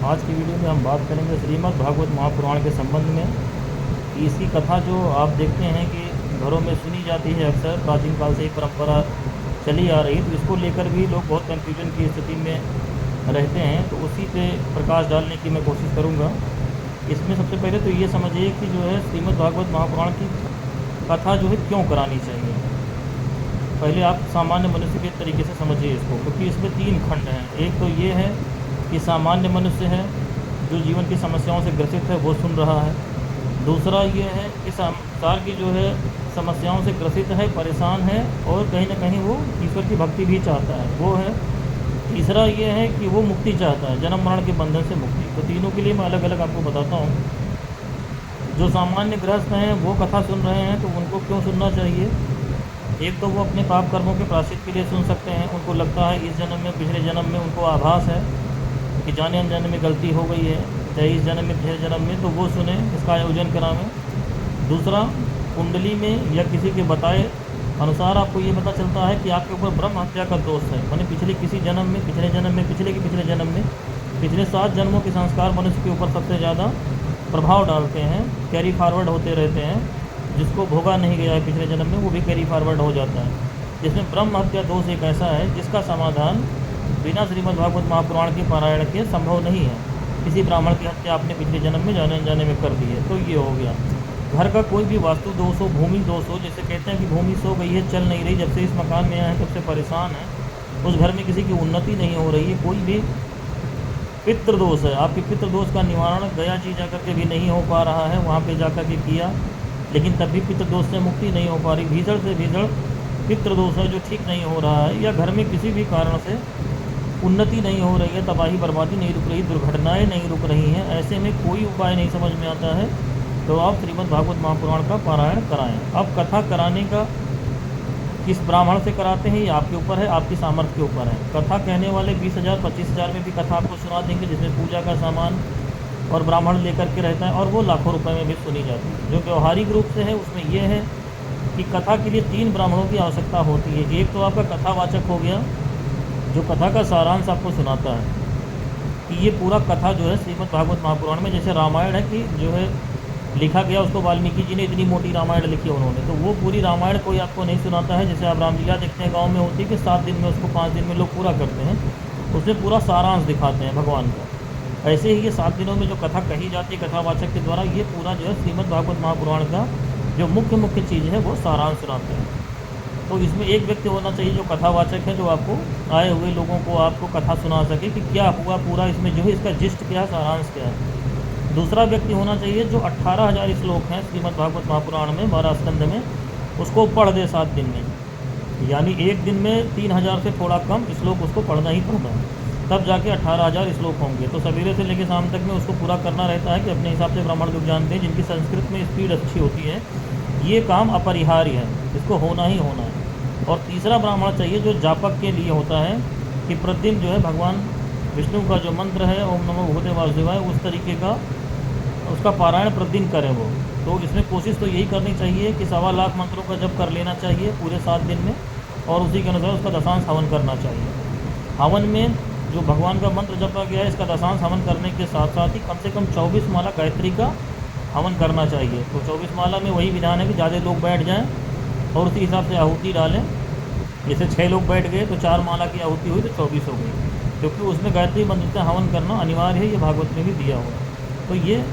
आज की वीडियो में हम बात करेंगे श्रीमद् भागवत महापुराण के संबंध में कि इसकी कथा जो आप देखते हैं कि घरों में सुनी जाती है, अक्सर प्राचीन काल से ही परंपरा चली आ रही, तो इसको लेकर भी लोग बहुत कन्फ्यूजन की स्थिति में रहते हैं। तो उसी पे प्रकाश डालने की मैं कोशिश करूँगा। इसमें सबसे पहले तो ये समझिए कि जो है श्रीमद् भागवत महापुराण की कथा जो है क्यों करानी चाहिए। पहले आप सामान्य मनुष्य के तरीके से समझिए इसको, क्योंकि इसमें 3 खंड हैं। एक तो ये है कि सामान्य मनुष्य है जो जीवन की समस्याओं से ग्रसित है, वो सुन रहा है। दूसरा ये है कि संसार की जो है समस्याओं से ग्रसित है, परेशान है और कहीं ना कहीं वो ईश्वर की भक्ति भी चाहता है, वो है। तीसरा ये है कि वो मुक्ति चाहता है, जन्म मरण के बंधन से मुक्ति। तो तीनों के लिए मैं अलग अलग आपको बताता हूँ। जो सामान्य गृहस्थ हैं वो कथा सुन रहे हैं, तो उनको क्यों सुनना चाहिए। एक तो वो अपने पाप कर्मों के प्रायश्चित के लिए सुन सकते हैं। उनको लगता है इस जन्म में, पिछले जन्म में उनको आभास है कि जाने अनजाने में गलती हो गई है, चाहे इस जन्म में पिछले जन्म में, तो वो सुने, इसका आयोजन करावें। दूसरा, कुंडली में या किसी के बताए अनुसार आपको ये पता चलता है कि आपके ऊपर ब्रह्म हत्या का दोष है, यानी पिछले किसी जन्म में, पिछले जन्म में, पिछले के पिछले जन्म में, पिछले 7 जन्मों के संस्कार मनुष्य के ऊपर सबसे ज़्यादा प्रभाव डालते हैं, कैरी फॉरवर्ड होते रहते हैं। जिसको भोगा नहीं गया है पिछले जन्म में, वो भी कैरी फॉरवर्ड हो जाता है। जिसमें ब्रह्म हत्या दोष एक ऐसा है जिसका समाधान बिना श्रीमद् भागवत महापुराण के पारायण के संभव नहीं है। किसी ब्राह्मण की हत्या आपने पिछले जन्म में जाने अनजाने में कर दी है, तो ये हो गया। घर का कोई भी वास्तु दोष हो, भूमि दोष हो, जैसे कहते हैं कि भूमि सो गई है, चल नहीं रही, जब से इस मकान में आए हैं तब से परेशान है, उस घर में किसी की उन्नति नहीं हो रही है। कोई भी पितृदोष है, आपके पितृदोष का निवारण गया जी जाकर के भी नहीं हो पा रहा है, वहाँ पे जाकर के किया, लेकिन तब भी पितृदोष से मुक्ति नहीं हो पा रही। भीषण से भीषण पितृदोष है जो ठीक नहीं हो रहा है, या घर में किसी भी कारण से उन्नति नहीं हो रही है, तबाही बर्बादी नहीं रुक रही, दुर्घटनाएं नहीं रुक रही हैं, ऐसे में कोई उपाय नहीं समझ में आता है, तो आप श्रीमद् भागवत महापुराण का पारायण कराएं। अब कथा कराने का किस ब्राह्मण से कराते हैं ये आपके ऊपर है, आपकी सामर्थ्य के ऊपर है। कथा कहने वाले 20,000 25,000 में भी कथा आपको सुना देंगे, जिसमें पूजा का सामान और ब्राह्मण लेकर के रहता है, और वो लाखों रुपए में भी सुनी जाती है। जो व्यवहारिक रूप से है उसमें यह है कि कथा के लिए 3 ब्राह्मणों की आवश्यकता होती है। एक तो आपका कथावाचक हो गया, जो कथा का सारांश आपको सुनाता है कि ये पूरा कथा जो है श्रीमद् भागवत महापुराण में, जैसे रामायण है कि जो है लिखा गया, उसको वाल्मीकि जी ने इतनी मोटी रामायण लिखी उन्होंने, तो वो पूरी रामायण कोई आपको नहीं सुनाता है। जैसे आप रामलीला देखते हैं गाँव में होती है कि 7 दिन में उसको 5 दिन में लोग पूरा करते हैं, उसमें पूरा सारांश दिखाते हैं भगवान का। ऐसे ही ये 7 दिनों में जो कथा कही जाती है कथावाचक के द्वारा, ये पूरा जो है श्रीमद् भागवत महापुराण का जो मुख्य चीज़ है वो सारांश सुनाते हैं। तो इसमें एक व्यक्ति होना चाहिए जो कथावाचक है, जो आपको आए हुए लोगों को आपको कथा सुना सके कि क्या हुआ पूरा, इसमें जो है इसका जिस्ट क्या है, सारांश क्या है। दूसरा व्यक्ति होना चाहिए जो 18,000 श्लोक हैं श्रीमद् भागवत महापुराण में 12 स्कंद में, उसको पढ़ दे 7 दिन में, यानी एक दिन में 3,000 से थोड़ा कम श्लोक उसको पढ़ना ही पड़ता है, तब जाके 18,000 श्लोक होंगे। तो सवेरे से लेकर शाम तक में उसको पूरा करना रहता है कि अपने हिसाब से ब्राह्मण लोग जानते हैं जिनकी संस्कृत में स्पीड अच्छी होती है, ये काम अपरिहार्य है, इसको होना ही होना है। और तीसरा ब्राह्मण चाहिए जो जापक के लिए होता है कि प्रतिदिन जो है भगवान विष्णु का जो मंत्र है ओम नमो भगवते वासुदेवाय, उस तरीके का उसका पारायण प्रतिदिन करें वो। तो इसमें कोशिश तो यही करनी चाहिए कि 1.25 लाख मंत्रों का जप कर लेना चाहिए पूरे 7 दिन में, और उसी के अनुसार उसका दशांश हवन करना चाहिए। हवन में जो भगवान का मंत्र जपा गया है, इसका दशांश हवन करने के साथ साथ ही कम से कम 24 माला गायत्री का हवन करना चाहिए। तो 24 माला में वही विधान है कि ज़्यादा लोग बैठ जाएं और उसी हिसाब से आहुति डालें। जैसे 6 लोग बैठ गए तो 4 माला की आहुति हुई तो 24 हो गई, क्योंकि उसमें गायत्री मंत्र से हवन करना अनिवार्य है, ये भागवत में भी दिया हुआ है। तो ये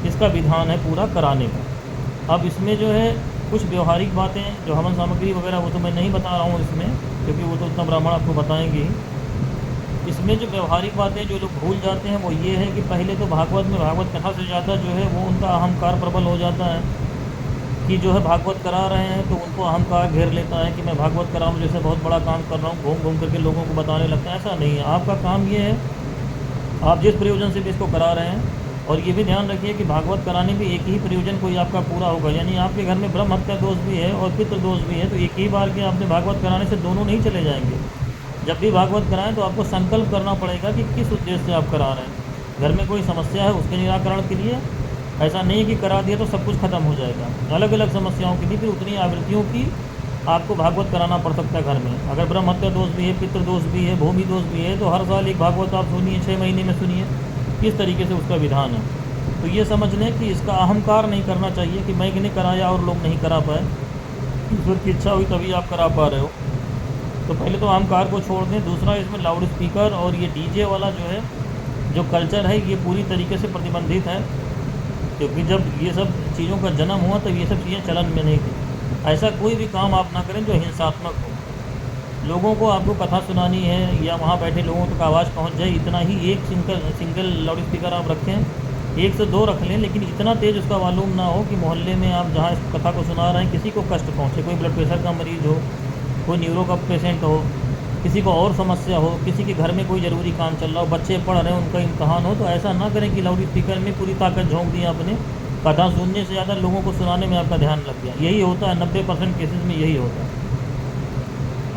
इसका विधान है पूरा कराने का। अब इसमें जो है कुछ व्यवहारिक बातें, जो हवन सामग्री वगैरह, वो तो मैं नहीं बता रहा हूँ इसमें, क्योंकि वो तो उतना ब्राह्मण आपको बताएंगे ही। इसमें जो व्यवहारिक बातें जो लोग भूल जाते हैं वो ये है कि पहले तो भागवत में भागवत कथा से ज़्यादा जो है वो उनका अहंकार प्रबल हो जाता है कि जो है भागवत करा रहे हैं तो उनको अहंकार घेर लेता है कि मैं भागवत करा हूँ, जैसे बहुत बड़ा काम कर रहा हूँ, घूम घूम करके लोगों को बताने लगता है। ऐसा नहीं है, आपका काम ये है, आप जिस प्रयोजन से भी इसको करा रहे हैं, और ये भी ध्यान रखिए कि भागवत कराने भी एक ही प्रयोजन कोई आपका पूरा होगा, यानी आपके घर में ब्रह्म हत्या दोष भी है और पितृ दोष भी है, तो एक ही बार के आपने भागवत कराने से दोनों नहीं चले जाएंगे। जब भी भागवत कराएं तो आपको संकल्प करना पड़ेगा कि किस उद्देश्य से आप करा रहे हैं। घर में कोई समस्या है उसके निराकरण के लिए, ऐसा नहीं कि करा दिया तो सब कुछ खत्म हो जाएगा। अलग अलग समस्याओं के लिए फिर उतनी आवृत्तियों की आपको भागवत कराना पड़ सकता है घर में। अगर ब्रह्म हत्या दोष भी है, पितृ दोष भी है, भूमि दोष भी है, तो हर साल एक भागवत आप सुनिए, 6 महीने में सुनिए, किस तरीके से उसका विधान है। तो ये समझ लें कि इसका अहंकार नहीं करना चाहिए कि मैंने कराया और लोग नहीं करा पाए, ईश्वर की इच्छा हुई तभी आप करा पा रहे हो। तो पहले तो अहंकार को छोड़ दें। दूसरा, इसमें लाउड स्पीकर और ये डीजे वाला जो है जो कल्चर है ये पूरी तरीके से प्रतिबंधित है, क्योंकि जब ये सब चीज़ों का जन्म हुआ तब ये सब चीज़ें चलन में नहीं थी। ऐसा कोई भी काम आप ना करें जो हिंसात्मक हो। लोगों को आपको कथा सुनानी है या वहाँ बैठे लोगों तक आवाज़ पहुँच जाए, इतना ही एक सिंगल लाउड स्पीकर आप रखें, 1 से 2 रख लें, लेकिन इतना तेज़ उसका वॉल्यूम ना हो कि मोहल्ले में आप जहाँ इस कथा को सुना रहे हैं किसी को कष्ट पहुँचे। कोई ब्लड प्रेशर का मरीज़ हो, कोई न्यूरो का पेशेंट हो, किसी को और समस्या हो, किसी के घर में कोई ज़रूरी काम चल रहा हो, बच्चे पढ़ रहे हैं, उनका इम्तहान हो, तो ऐसा ना करें कि लाउड स्पीकर में पूरी ताकत झोंक दी आपने। कथा सुनने से ज़्यादा लोगों को सुनाने में आपका ध्यान लग गया। यही होता है 90% केसेस में, यही होता है।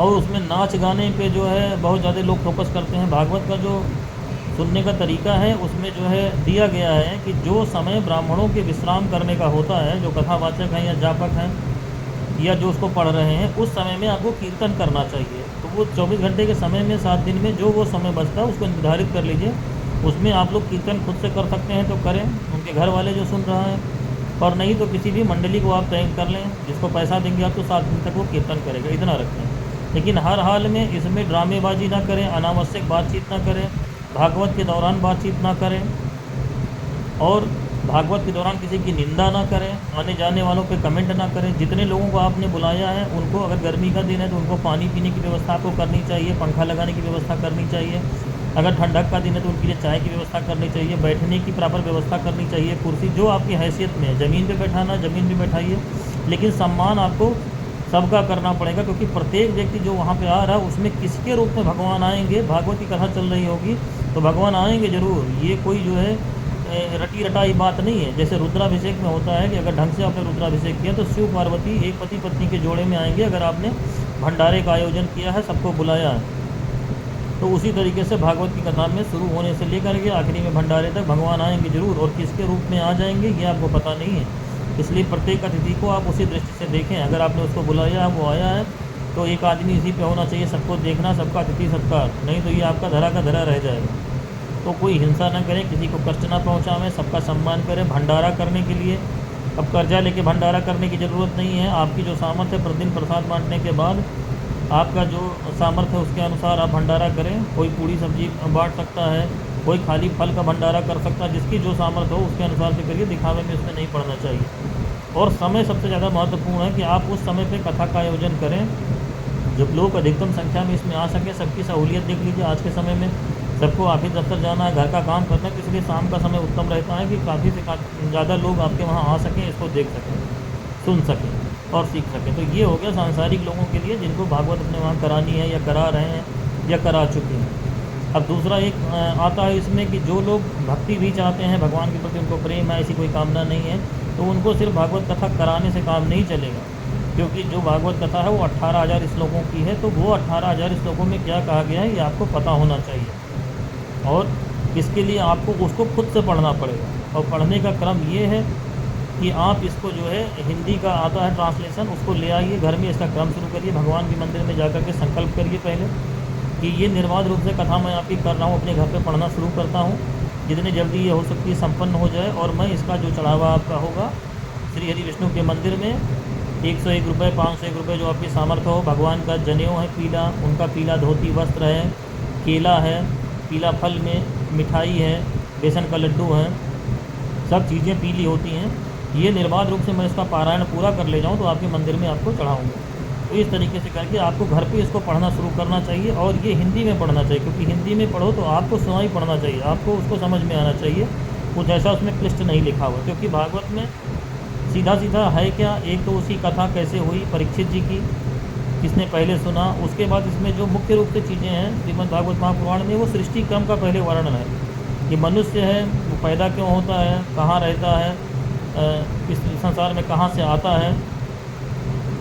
और उसमें नाच गाने पे जो है बहुत ज़्यादा लोग फोकस करते हैं। भागवत का जो सुनने का तरीका है उसमें जो है दिया गया है कि जो समय ब्राह्मणों के विश्राम करने का होता है, जो कथावाचक हैं या जापक हैं या जो उसको पढ़ रहे हैं, उस समय में आपको कीर्तन करना चाहिए। तो वो 24 घंटे के समय में 7 दिन में जो वो समय बचता है उसको निर्धारित कर लीजिए। उसमें आप लोग कीर्तन खुद से कर सकते हैं तो करें, उनके घर वाले जो सुन रहा है, और नहीं तो किसी भी मंडली को आप तय कर लें, जिसको पैसा देंगे आप तो 7 दिन तक वो कीर्तन करेगा, इतना रखें। लेकिन हर हाल में इसमें ड्रामेबाजी ना करें, अनावश्यक बातचीत ना करें, भागवत के दौरान बातचीत ना करें, और भागवत के दौरान किसी की निंदा ना करें, आने जाने वालों पे कमेंट ना करें। जितने लोगों को आपने बुलाया है उनको, अगर गर्मी का दिन है तो उनको पानी पीने की व्यवस्था आपको करनी चाहिए, पंखा लगाने की व्यवस्था करनी चाहिए। अगर ठंडक का दिन है तो उनके लिए चाय की व्यवस्था करनी चाहिए, बैठने की प्रॉपर व्यवस्था करनी चाहिए, कुर्सी जो आपकी हैसियत में है, ज़मीन पे बैठाना ज़मीन पे बैठाइए, लेकिन सम्मान आपको सबका करना पड़ेगा, क्योंकि प्रत्येक व्यक्ति जो वहाँ पे आ रहा है उसमें किसके रूप में भगवान आएंगे। भागवत की कथा चल रही होगी तो भगवान आएंगे ज़रूर, ये कोई जो है रटी रटाई बात नहीं है। जैसे रुद्राभिषेक में होता है कि अगर ढंग से आपने रुद्राभिषेक किया तो शिव पार्वती एक पति पत्नी के जोड़े में आएंगे। अगर आपने भंडारे का आयोजन किया है, सबको बुलाया है, तो उसी तरीके से भागवत की कथा में शुरू होने से लेकर के आखिरी में भंडारे तक भगवान आएंगे जरूर, और किसके रूप में आ जाएंगे ये आपको पता नहीं है। इसलिए प्रत्येक अतिथि को आप उसी दृष्टि से देखें। अगर आपने उसको बुलाया, वो आया है, तो एक आदमी इसी पे होना चाहिए, सबको देखना, सबका अतिथि सत्कार, नहीं तो ये आपका धरा का धरा रह जाएगा। तो कोई हिंसा न करें, किसी को कष्ट ना पहुँचाएं, सबका सम्मान करें। भंडारा करने के लिए अब कर्जा लेके भंडारा करने की ज़रूरत नहीं है। आपकी जो सामर्थ्य है, प्रतिदिन प्रसाद बांटने के बाद आपका जो सामर्थ्य है उसके अनुसार आप भंडारा करें। कोई पूड़ी सब्जी बांट सकता है, कोई खाली फल का भंडारा कर सकता है, जिसकी जो सामर्थ्य हो उसके अनुसार से करिए, दिखावे में इसमें नहीं पड़ना चाहिए। और समय सबसे ज़्यादा महत्वपूर्ण है कि आप उस समय पे कथा का आयोजन करें जब लोग अधिकतम संख्या में इसमें आ सके। सबकी सहूलियत देख लीजिए, आज के समय में सबको ऑफिस दफ्तर जाना है, घर का काम करना है, तो इसलिए शाम का समय उत्तम रहता है कि काफ़ी से ज़्यादा लोग आपके वहाँ आ सकें, इसको देख सकें, सुन सकें और सीख सकें। तो ये हो गया सांसारिक लोगों के लिए जिनको भागवत अपने वहाँ करानी है या करा रहे हैं या करा चुके हैं। अब दूसरा एक आता है इसमें कि जो लोग भक्ति भी चाहते हैं, भगवान के प्रति उनको प्रेम है, ऐसी कोई कामना नहीं है, तो उनको सिर्फ भागवत कथा कराने से काम नहीं चलेगा। क्योंकि जो भागवत कथा है वो 18,000 श्लोकों की है, तो वो 18,000 श्लोकों में क्या कहा गया है ये आपको पता होना चाहिए, और इसके लिए आपको उसको खुद से पढ़ना पड़ेगा। और पढ़ने का क्रम ये है कि आप इसको जो है हिंदी का आता है ट्रांसलेशन, उसको ले आइए घर में, इसका क्रम शुरू करिए, भगवान के मंदिर में जाकर के संकल्प करिए पहले कि ये निर्बाध रूप से कथा मैं आपकी कर रहा हूँ, अपने घर पे पढ़ना शुरू करता हूँ, जितनी जल्दी ये हो सकती है संपन्न हो जाए, और मैं इसका जो चढ़ावा आपका होगा श्री हरि विष्णु के मंदिर में 101 रुपये, 501 रुपये, जो आपकी सामर्थ्य हो। भगवान का जनेऊ है पीला, उनका पीला धोती वस्त्र है, केला है, पीला फल में मिठाई है, बेसन का लड्डू है, सब चीज़ें पीली होती हैं। ये निर्बाध रूप से मैं इसका पारायण पूरा कर ले जाऊँ तो आपके मंदिर में आपको चढ़ाऊँगा। तो इस तरीके से करके आपको घर पे इसको पढ़ना शुरू करना चाहिए, और ये हिंदी में पढ़ना चाहिए, क्योंकि हिंदी में पढ़ो तो आपको सुनाई पढ़ना चाहिए, आपको उसको समझ में आना चाहिए, कुछ ऐसा उसमें क्लिष्ट नहीं लिखा हुआ। क्योंकि भागवत में सीधा सीधा है क्या, एक तो उसकी कथा कैसे हुई परीक्षित जी की, किसने पहले सुना, उसके बाद इसमें जो मुख्य रूप से चीज़ें हैं श्रीमद् भागवत महापुराण में, वो सृष्टि क्रम का पहले वर्णन है कि मनुष्य है वो पैदा क्यों होता है, कहाँ रहता है, इस संसार में कहाँ से आता है,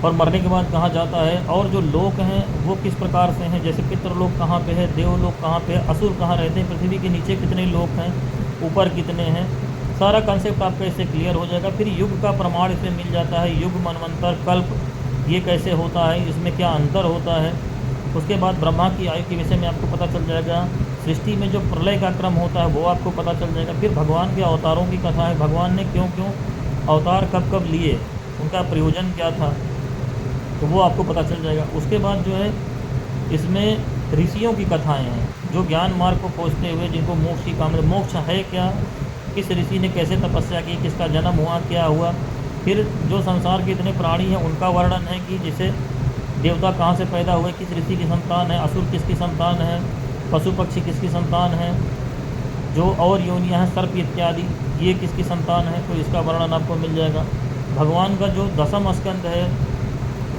और मरने के बाद कहाँ जाता है, और जो लोक हैं वो किस प्रकार से हैं, जैसे पितृलोक कहाँ पे है, देवलोक कहाँ पे है, असुर कहाँ रहते हैं, पृथ्वी के नीचे कितने लोक हैं, ऊपर कितने हैं, सारा कंसेप्ट आपका इससे क्लियर हो जाएगा। फिर युग का प्रमाण इसमें मिल जाता है, युग, मनवंतर, कल्प, ये कैसे होता है, इसमें क्या अंतर होता है। उसके बाद ब्रह्मा की आयु के विषय में आपको पता चल जाएगा, सृष्टि में जो प्रलय का क्रम होता है वो आपको पता चल जाएगा। फिर भगवान के अवतारों की कथा है, भगवान ने क्यों क्यों अवतार कब कब लिए, उनका प्रयोजन क्या था, तो वो आपको पता चल जाएगा। उसके बाद जो है इसमें ऋषियों की कथाएं हैं, जो ज्ञान मार्ग को खोजते हुए जिनको मोक्ष की कामना, मोक्ष है क्या, किस ऋषि ने कैसे तपस्या की, किसका जन्म हुआ, क्या हुआ। फिर जो संसार के इतने प्राणी हैं उनका वर्णन है कि जैसे देवता कहाँ से पैदा हुए, किस ऋषि की संतान है, असुर किसकी संतान है, पशु पक्षी किसकी संतान है, जो और योनियाँ हैं सर्प इत्यादि ये किसकी संतान है, तो इसका वर्णन आपको मिल जाएगा। भगवान का जो दसम स्कंद है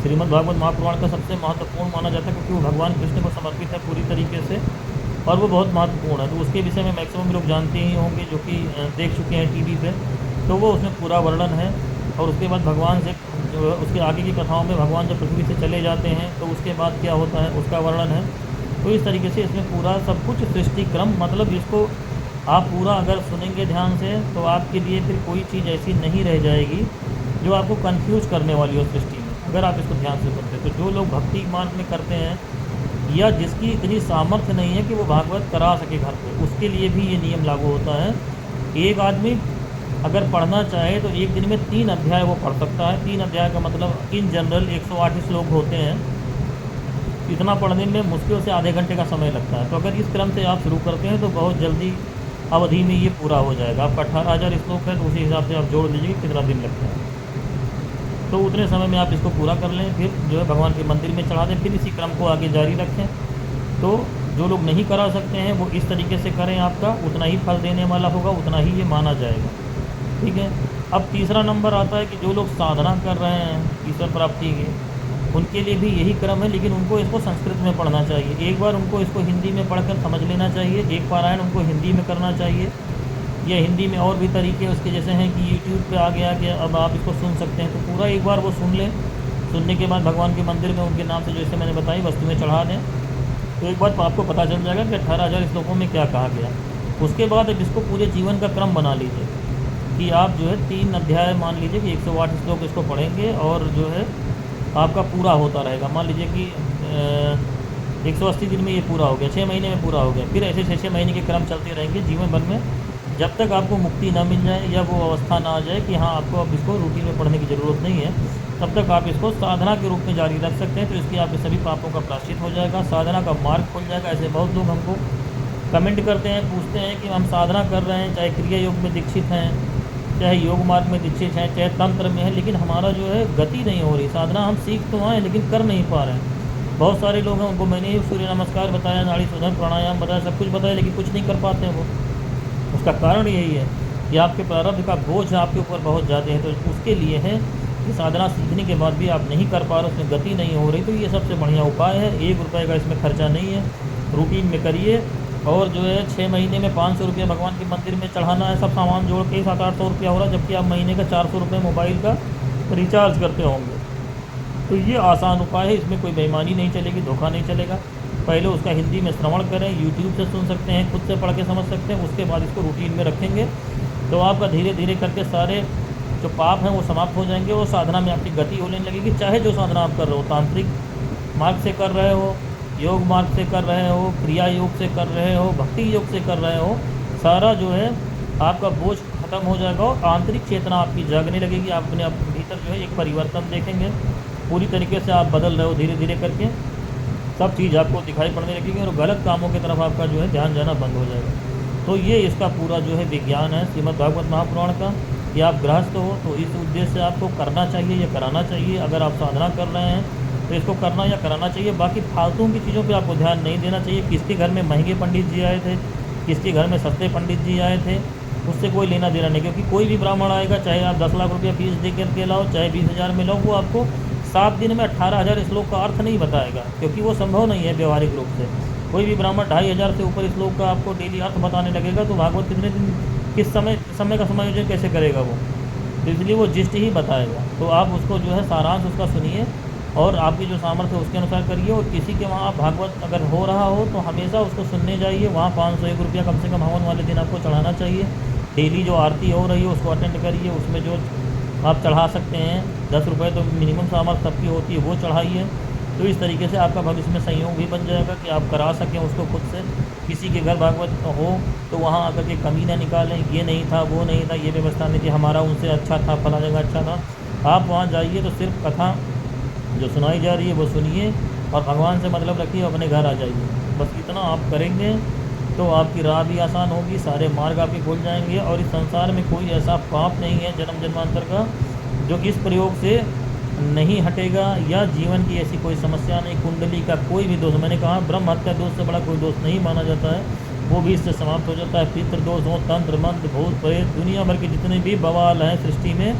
श्रीमद् भागवत महापुराण का सबसे महत्वपूर्ण माना जाता है, क्योंकि वो भगवान कृष्ण को समर्पित है पूरी तरीके से और वो बहुत महत्वपूर्ण है। तो उसके विषय में मैक्सिमम लोग जानते ही होंगे जो कि देख चुके हैं टीवी पे, तो वो उसमें पूरा वर्णन है। और उसके बाद भगवान से जो उसके आगे की कथाओं में भगवान जब पृथ्वी से चले जाते हैं तो उसके बाद क्या होता है उसका वर्णन है। तो इस तरीके से इसमें पूरा सब कुछ सृष्टि क्रम, मतलब इसको आप पूरा अगर सुनेंगे ध्यान से तो आपके लिए फिर कोई चीज़ ऐसी नहीं रह जाएगी जो आपको कंफ्यूज करने वाली हो सृष्टि में, अगर आप इसको ध्यान से सुनते। तो जो लोग भक्ति मार्ग में करते हैं या जिसकी इतनी सामर्थ्य नहीं है कि वो भागवत करा सके घर पे, उसके लिए भी ये नियम लागू होता है। एक आदमी अगर पढ़ना चाहे तो एक दिन में 3 अध्याय वो पढ़ सकता है। 3 अध्याय का मतलब इन जनरल 108 श्लोक होते हैं, इतना पढ़ने में मुश्किल से आधे घंटे का समय लगता है। तो अगर इस क्रम से आप शुरू करते हैं तो बहुत जल्दी अवधि में ये पूरा हो जाएगा। आपका 18,000 श्लोक है तो उसी हिसाब से आप जोड़ लीजिए कितना दिन लगता है, तो उतने समय में आप इसको पूरा कर लें। फिर जो है भगवान के मंदिर में चढ़ा दें, फिर इसी क्रम को आगे जारी रखें। तो जो लोग नहीं करा सकते हैं वो इस तरीके से करें, आपका उतना ही फल देने वाला होगा, उतना ही ये माना जाएगा। ठीक है। अब तीसरा नंबर आता है कि जो लोग साधना कर रहे हैं ईश्वर प्राप्ति के, उनके लिए भी यही क्रम है, लेकिन उनको इसको संस्कृत में पढ़ना चाहिए। एक बार उनको इसको हिंदी में पढ़कर समझ लेना चाहिए, एक पारायण उनको हिंदी में करना चाहिए, या हिंदी में और भी तरीके उसके जैसे हैं कि यूट्यूब पे आ गया अब आप इसको सुन सकते हैं। तो पूरा एक बार वो सुन लें, सुनने के बाद भगवान के मंदिर में उनके नाम से जैसे मैंने बताई वस्तुएं चढ़ा दें, तो एक बार आपको पता चल जाएगा कि 18,000 श्लोकों में क्या कहा गया। उसके बाद अब इसको पूरे जीवन का क्रम बना लीजिए कि आप जो है 3 अध्याय मान लीजिए कि 108 श्लोक इसको पढ़ेंगे और जो है आपका पूरा होता रहेगा। मान लीजिए कि 180 दिन में ये पूरा हो गया, 6 महीने में पूरा हो गया, फिर ऐसे 6-6 महीने के क्रम चलते रहेंगे जीवन भर में, जब तक आपको मुक्ति ना मिल जाए या वो अवस्था ना आ जाए कि हाँ आपको अब इसको रूटीन में पढ़ने की ज़रूरत नहीं है, तब तक आप इसको साधना के रूप में जारी रख सकते हैं। तो इसके आपके सभी पापों का प्रायश्चित हो जाएगा, साधना का मार्ग खुल जाएगा। ऐसे बहुत लोग हमको कमेंट करते हैं, पूछते हैं कि हम साधना कर रहे हैं, चाहे क्रिया योग में दीक्षित हैं, चाहे योग मार्ग में दीक्षित हैं, चाहे तंत्र में है, लेकिन हमारा जो है गति नहीं हो रही। साधना हम सीख तो आए लेकिन कर नहीं पा रहे हैं। बहुत सारे लोग हैं, उनको मैंने सूर्य नमस्कार बताया, नाड़ी शोधन प्राणायाम बताया, सब कुछ बताया, लेकिन कुछ नहीं कर पाते हैं वो। उसका कारण यही है कि आपके प्रारब्ध का बोझ आपके ऊपर बहुत ज़्यादा है। तो उसके लिए है कि साधना सीखने के बाद भी आप नहीं कर पा रहे, उसमें गति नहीं हो रही, तो ये सबसे बढ़िया उपाय है। 1 रुपये का इसमें खर्चा नहीं है, रूटीन में करिए। और जो है 6 महीने में 500 रुपये भगवान के मंदिर में चढ़ाना है, सब सामान जोड़ के 700-800 रुपया हो रहा है, जबकि आप महीने का 400 रुपये मोबाइल का रिचार्ज करते होंगे। तो ये आसान उपाय है, इसमें कोई बेईमानी नहीं चलेगी, धोखा नहीं चलेगा। पहले उसका हिंदी में श्रवण करें, यूट्यूब से सुन सकते हैं, खुद से पढ़ के समझ सकते हैं, उसके बाद इसको रूटीन में रखेंगे तो आपका धीरे धीरे करके सारे जो पाप हैं वो समाप्त हो जाएंगे और साधना में आपकी गति होने लगेगी। चाहे जो साधना आप कर रहे हो, तांत्रिक मार्ग से कर रहे हो, योग मार्ग से कर रहे हो, क्रिया योग से कर रहे हो, भक्ति योग से कर रहे हो, सारा जो है आपका बोझ खत्म हो जाएगा और आंतरिक चेतना आपकी जागने लगेगी। आप अपने भीतर जो है एक परिवर्तन देखेंगे, पूरी तरीके से आप बदल रहे हो धीरे धीरे करके, सब चीज़ आपको दिखाई पड़ने लगेगी और गलत कामों की तरफ आपका जो है ध्यान जाना बंद हो जाएगा। तो ये इसका पूरा जो है विज्ञान है श्रीमद् भागवत महापुराण का। कि आप गृहस्थ हो तो इस उद्देश्य से आपको करना चाहिए या कराना चाहिए। अगर आप साधना कर रहे हैं तो इसको करना या कराना चाहिए। बाकी फालतू की चीज़ों पे आपको ध्यान नहीं देना चाहिए। किसके घर में महंगे पंडित जी आए थे, किसके घर में सस्ते पंडित जी आए थे, उससे कोई लेना देना नहीं। क्योंकि कोई भी ब्राह्मण आएगा, चाहे आप 10 लाख रुपया फीस दे करके लाओ, चाहे 20,000 में लाओ, वो आपको 7 दिन में 18,000 श्लोक का अर्थ नहीं बताएगा, क्योंकि वो संभव नहीं है व्यवहारिक रूप से। कोई भी ब्राह्मण 2,500 से ऊपर श्लोक का आपको डेली अर्थ बताने लगेगा तो भागवत कितने दिन, किस समय का समायोजन कैसे करेगा वो। तो इसलिए वो जिस्ट ही बताएगा। तो आप उसको जो है सारांश उसका सुनिए और आपकी जो सामर्थ्य है उसके अनुसार करिए। और किसी के वहाँ भागवत अगर हो रहा हो तो हमेशा उसको सुनने जाइए। वहाँ 501 रुपया कम से कम हवन वाले दिन आपको चढ़ाना चाहिए। डेली जो आरती हो रही है उसको अटेंड करिए। उसमें जो आप चढ़ा सकते हैं 10 रुपये तो मिनिमम सामर्थ्य सबकी होती है, वो चढ़ाइए। तो इस तरीके से आपका भविष्य में संयोग भी बन जाएगा कि आप करा सकें उसको खुद से। किसी के घर भागवत हो तो वहाँ आकर के कमी ना निकालें, ये नहीं था, वो नहीं था, ये व्यवस्था नहीं थी, हमारा उनसे अच्छा था, फला जगह अच्छा था। आप वहाँ जाइए तो सिर्फ कथा जो सुनाई जा रही है वो सुनिए और भगवान से मतलब रखिए, अपने घर आ जाइए। बस इतना आप करेंगे तो आपकी राह भी आसान होगी, सारे मार्ग आपके खुल जाएंगे। और इस संसार में कोई ऐसा पाप नहीं है जन्म जन्मांतर का जो इस प्रयोग से नहीं हटेगा, या जीवन की ऐसी कोई समस्या नहीं, कुंडली का कोई भी दोष, मैंने कहा ब्रह्म हत्या दोष से बड़ा कोई दोष नहीं माना जाता है, वो भी इससे समाप्त हो जाता है। पितृ दोष हो, तंत्र मंत्र भूत प्रेत, दुनिया भर के जितने भी बवाल हैं सृष्टि में,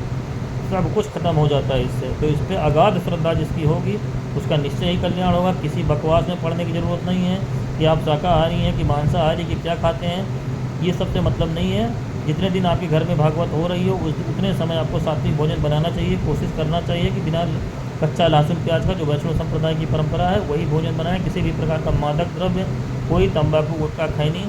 सब कुछ खत्म हो जाता है इससे। तो इस पर अगाध श्रद्धा जिसकी होगी उसका निश्चय ही कल्याण होगा। किसी बकवास में पड़ने की ज़रूरत नहीं है कि आप शाकाहारी हैं कि मांसाहारी कि क्या खाते हैं, ये सबसे मतलब नहीं है। जितने दिन आपके घर में भागवत हो रही हो उतने समय आपको सात्विक भोजन बनाना चाहिए। कोशिश करना चाहिए कि बिना कच्चा लहसुन प्याज का, जो वैष्णव संप्रदाय की परंपरा है, वही भोजन बनाएं। किसी भी प्रकार का मादक द्रव्य, कोई तंबाकू गुटखा खैनी,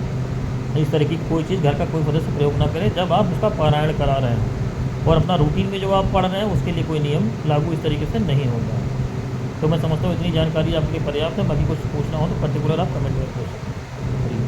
इस तरह की कोई चीज़ घर का कोई सदस्य प्रयोग ना करें जब आप उसका पारायण करा रहे हैं। और अपना रूटीन में जो आप पढ़ रहे हैं उसके लिए कोई नियम लागू इस तरीके से नहीं होगा। तो मैं समझता हूँ इतनी जानकारी आपके लिए पर्याप्त है। बाकी कुछ पूछना हो तो पर्टिकुलर आप कमेंट में पूछ सकते हैं।